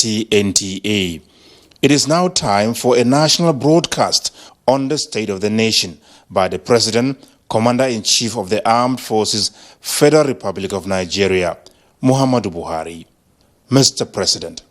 NTA. It is now time for a national broadcast on the state of the nation by the President, Commander-in-Chief of the Armed Forces, Federal Republic of Nigeria, Muhammadu Buhari. Mr. President.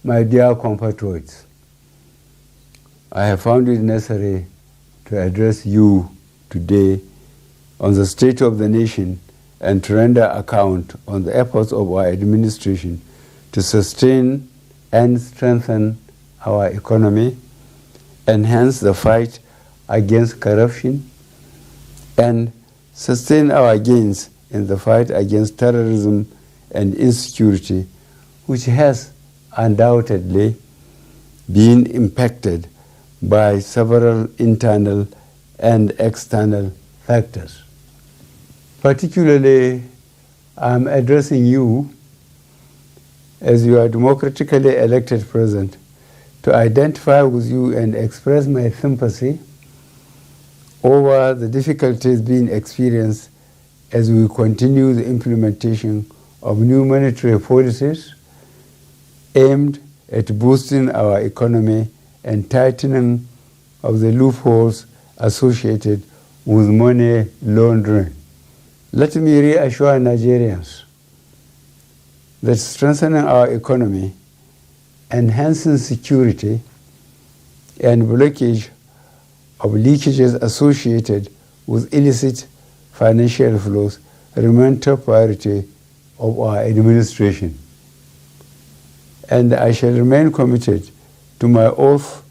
My dear compatriots, I have found it necessary to address you today on the state of the nation and to render account on the efforts of our administration to sustain and strengthen our economy, enhance the fight against corruption, and sustain our gains in the fight against terrorism and insecurity, which has undoubtedly been impacted by several internal and external factors. Particularly, I'm addressing you as your democratically elected president to identify with you and express my sympathy over the difficulties being experienced as we continue the implementation of new monetary policies aimed at boosting our economy and tightening of the loopholes associated with money laundering. Let me reassure Nigerians that strengthening our economy, enhancing security, and blockage of leakages associated with illicit financial flows remain top priority of our administration. And I shall remain committed to my oath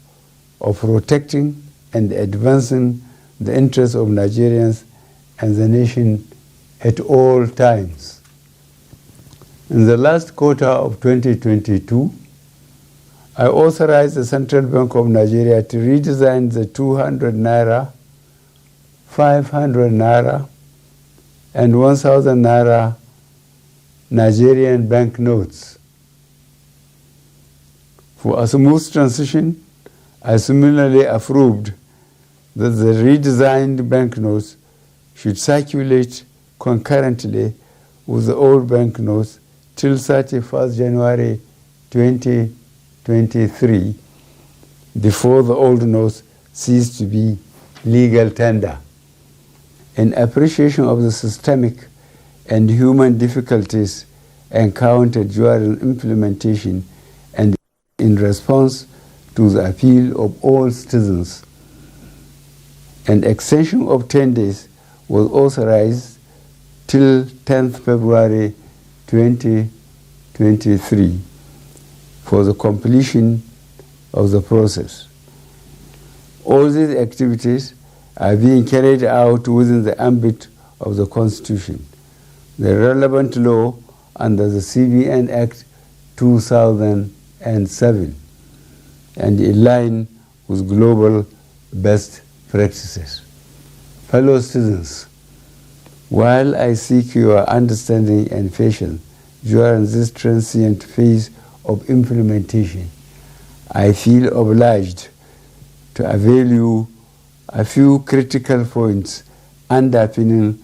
of protecting and advancing the interests of Nigerians and the nation at all times. In the last quarter of 2022, I authorized the Central Bank of Nigeria to redesign the 200 naira, 500 naira, and 1,000 naira Nigerian banknotes. For a smooth transition, I similarly approved that the redesigned banknotes should circulate concurrently with the old banknotes till 31st January 2023, before the old notes cease to be legal tender. In appreciation of the systemic and human difficulties encountered during implementation and in response to the appeal of all citizens, an extension of 10 days was authorized till 10th February 2023 for the completion of the process. All these activities are being carried out within the ambit of the Constitution, the relevant law under the CBN Act 2007, and in line with global best practices. Fellow citizens, while I seek your understanding and patience during this transient phase of implementation, I feel obliged to avail you a few critical points underpinning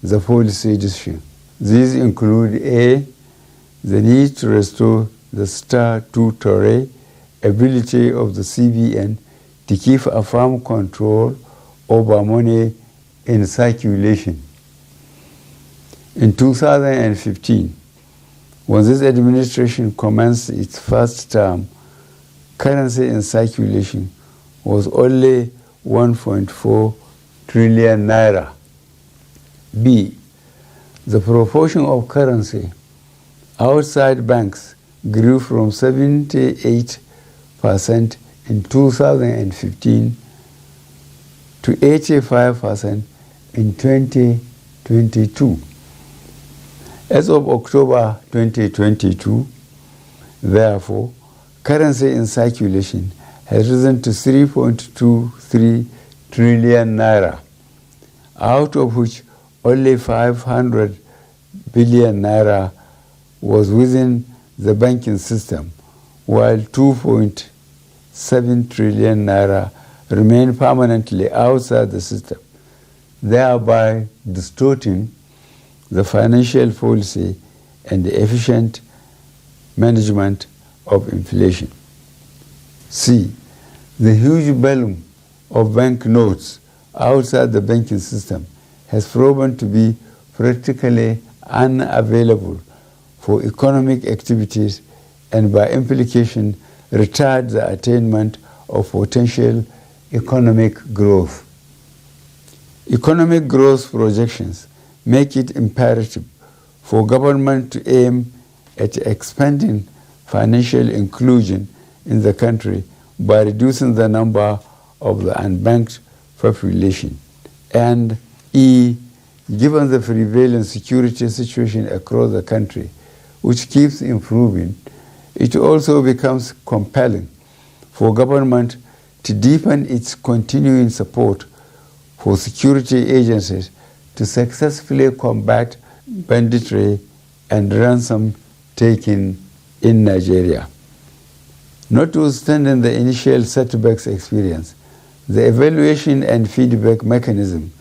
the policy decision. These include A, the need to restore the statutory ability of the CBN to keep a firm control over money in circulation. In 2015, when this administration commenced its first term, currency in circulation was only 1.4 trillion naira. B, the proportion of currency outside banks grew from 78% in 2015 to 85% in 2022. As of October 2022, therefore, currency in circulation has risen to 3.23 trillion naira, out of which only 500 billion naira was within the banking system, while 2.7 trillion naira remain permanently outside the system, thereby distorting the financial policy and the efficient management of inflation. C. The huge volume of bank notes outside the banking system has proven to be practically unavailable for economic activities and by implication retard the attainment of potential economic growth. Economic growth projections make it imperative for government to aim at expanding financial inclusion in the country by reducing the number of the unbanked population. And E, given the prevailing security situation across the country, which keeps improving, it also becomes compelling for government to deepen its continuing support for security agencies to successfully combat banditry and ransom taking in Nigeria. Notwithstanding the initial setbacks experience, the evaluation and feedback mechanism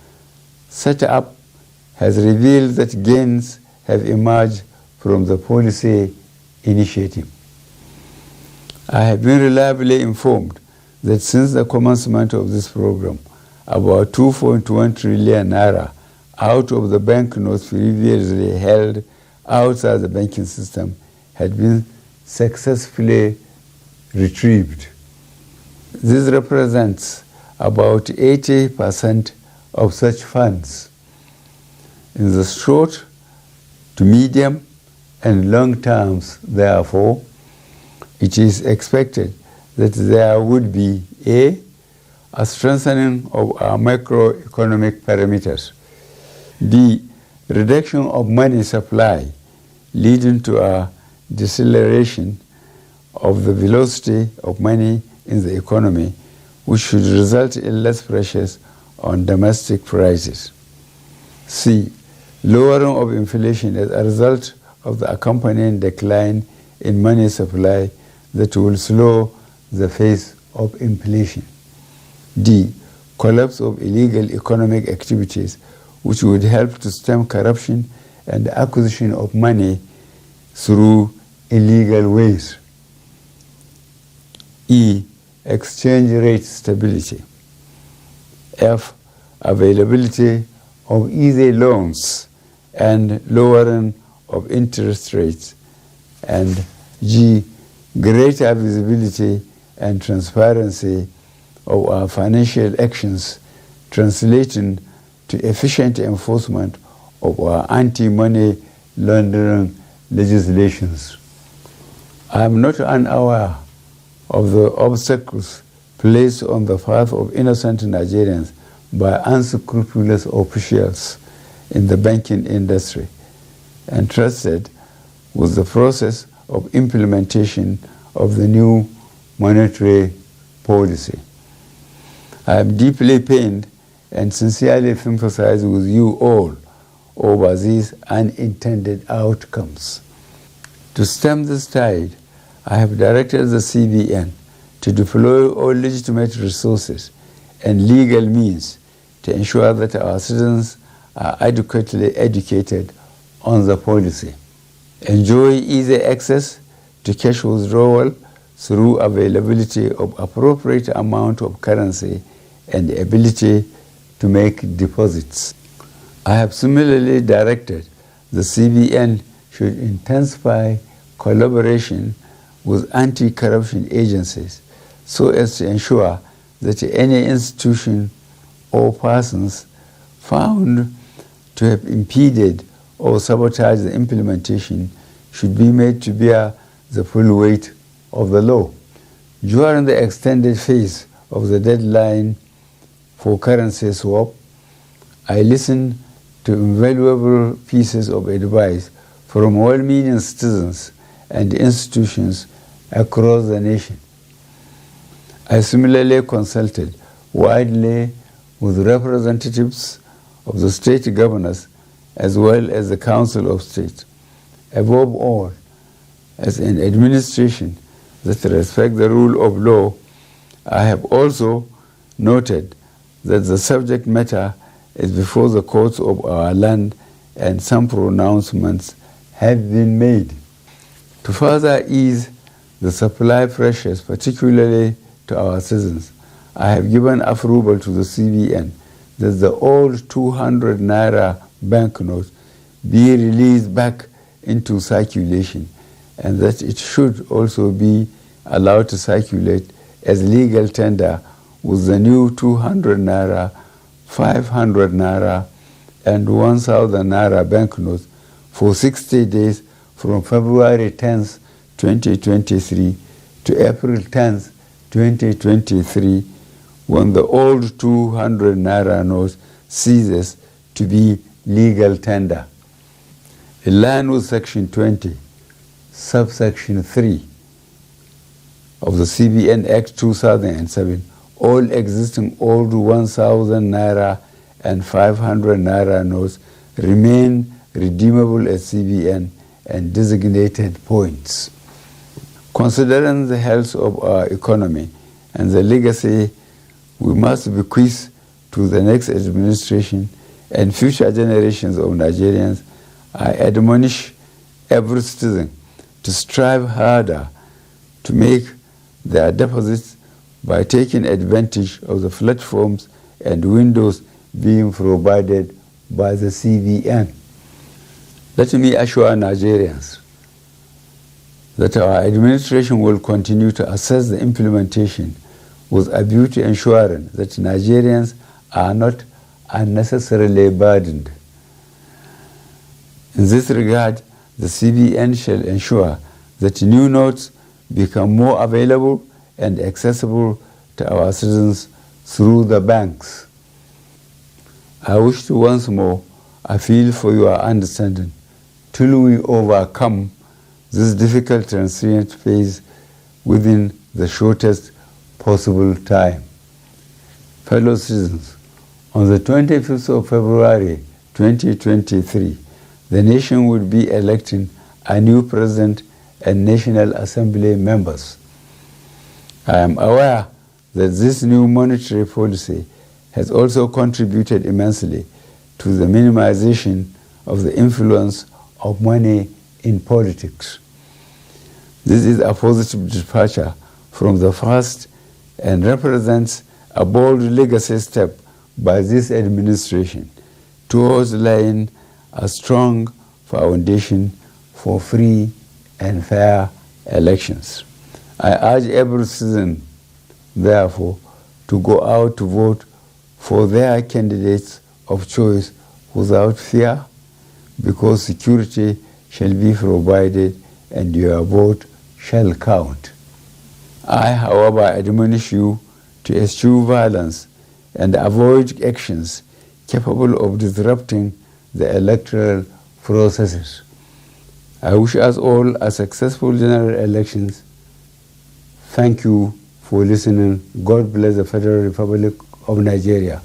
set up has revealed that gains have emerged from the policy initiative. I have been reliably informed that since the commencement of this program, about 2.1 trillion naira out of the banknotes previously held outside the banking system had been successfully retrieved. This represents about 80% of such funds. In the short to medium and long terms, therefore, it is expected that there would be a strengthening of our macroeconomic parameters, b, reduction of money supply leading to a deceleration of the velocity of money in the economy, which should result in less pressures on domestic prices. C, lowering of inflation as a result of the accompanying decline in money supply that will slow the pace of inflation. D, collapse of illegal economic activities which would help to stem corruption and the acquisition of money through illegal ways. E, exchange rate stability. F, availability of easy loans and lowering of interest rates. And G, greater visibility and transparency of our financial actions, translating to efficient enforcement of our anti-money laundering legislations. I am not unaware of the obstacles placed on the path of innocent Nigerians by unscrupulous officials in the banking industry, entrusted with the process of implementation of the new monetary policy. I am deeply pained and sincerely sympathize with you all over these unintended outcomes. To stem this tide, I have directed the CBN to deploy all legitimate resources and legal means to ensure that our citizens are adequately educated on the policy, enjoy easy access to cash withdrawal through availability of appropriate amount of currency and the ability to make deposits. I have similarly directed the CBN should intensify collaboration with anti-corruption agencies so as to ensure that any institution or persons found to have impeded or sabotage the implementation should be made to bear the full weight of the law. During the extended phase of the deadline for currency swap, I listened to invaluable pieces of advice from well-meaning citizens and institutions across the nation. I similarly consulted widely with representatives of the state governors as well as the Council of State. Above all, as an administration that respects the rule of law, I have also noted that the subject matter is before the courts of our land and some pronouncements have been made. To further ease the supply pressures, particularly to our citizens, I have given approval to the CBN that the old 200 naira banknotes be released back into circulation, and that it should also be allowed to circulate as legal tender with the new 200 naira, 500 naira, and 1,000 naira banknotes for 60 days from February 10th, 2023 to April 10th, 2023, when the old 200 naira note ceases to be legal tender. In line with Section 20, subsection 3 of the CBN Act 2007, all existing old 1,000 naira and 500 naira notes remain redeemable at CBN and designated points. Considering the health of our economy and the legacy we must bequeath to the next administration and future generations of Nigerians, I admonish every citizen to strive harder to make their deposits by taking advantage of the platforms and windows being provided by the CBN. Let me assure Nigerians that our administration will continue to assess the implementation with a view to ensuring that Nigerians are not unnecessarily burdened. In this regard, the CBN shall ensure that new notes become more available and accessible to our citizens through the banks. I wish to once more appeal for your understanding till we overcome this difficult transient phase within the shortest possible time. Fellow citizens, on the 25th of February 2023, the nation will be electing a new president and National Assembly members. I am aware that this new monetary policy has also contributed immensely to the minimization of the influence of money in politics. This is a positive departure from the past and represents a bold legacy step by this administration towards laying a strong foundation for free and fair elections. I urge every citizen, therefore, to go out to vote for their candidates of choice without fear, because security shall be provided and your vote shall count. I, however, admonish you to eschew violence and avoid actions capable of disrupting the electoral processes. I wish us all a successful general elections. Thank you for listening. God bless the Federal Republic of Nigeria.